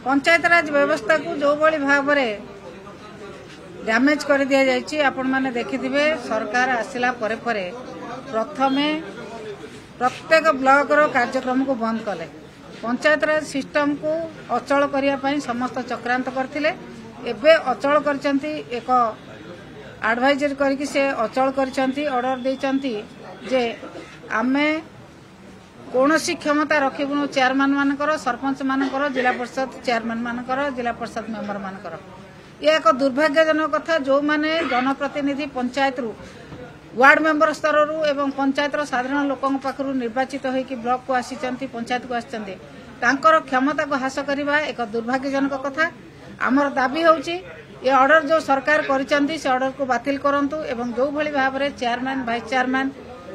पंचायतराज व्यवस्था को जो भाई भाव में डैमेज कर दि जाइए आपण मैंने देखिथिबे। सरकार आसिला परे परे प्रथमे प्रत्येक ब्लॉक रो कार्यक्रम को बंद कले, पंचायतराज सिस्टम को अचल करने समस्त चक्रांत करथिले। एबे अचल करचंती एक एडवाइजर करके से अचल करचंती, ऑर्डर देचंती जे आमे कौनसी क्षमता रखिबुनु चेयरमैन मानकर, सरपंच मानकर, जिला परिषद चेयरमैन मानकर, जिला परिषद मेंबर मानकर। यह एक दुर्भाग्यजनक कथा जो माने जनप्रतिनिधि पंचायत रु वार्ड मेंबर स्तर रु एवं पंचायत साधारण लोकों पाखरु निर्वाचित होइकि ब्लॉक को आसीचंती, पंचायत को आसीचंती, तांकर क्षमता को ह्रास करबा एक दुर्भाग्यजनक कथा। आमर दाबी होउची ये ऑर्डर जो सरकार करिचंती से ऑर्डर को बातिल करंतु एवं जो भली भाव रे चेयरमैन, वाइस चेयरमैन,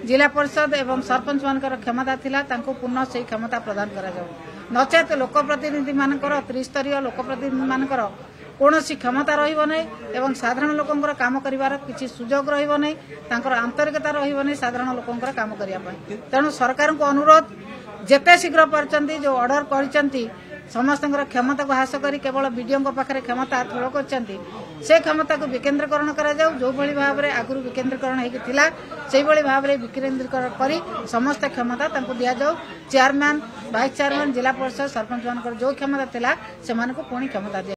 जिला परिषद एवं सरपंच मानकर क्षमता थिला तांको पुनः से क्षमता प्रदान करा जाऊ। नचेत लोकप्रतिनिधि मानकर त्रिस्तरीय लोकप्रतिनिधि मानकर कौनसी क्षमता रहिबो नै एवं साधारण लोकंकर काम करिवार किछि सुजोग रहिबो नै, तांकर आंतरिकता रहिबो नै साधारण लोकंकर काम करिया पय। तेणु सरकार को अनुरोध जेते शीघ्र परचंती जो ऑर्डर करिचंती समस्त क्षमता को ह्रास करी केवल बीडीओ पाखे क्षमता थोड़ करचंती से क्षमता को विकेंद्रीकरण करा जाऊ। जो भली भाव में आगु विकेंद्रीकरण होइकि थिला सेही भली भाव में विकेंद्रीकरण करी समस्त क्षमता तांको दिया जाऊ। चेयरमैन, वाइस चेयरमैन, जिला परिषद, सरपंच मानकर जो क्षमता थिला से मानको पुणी क्षमता दिया।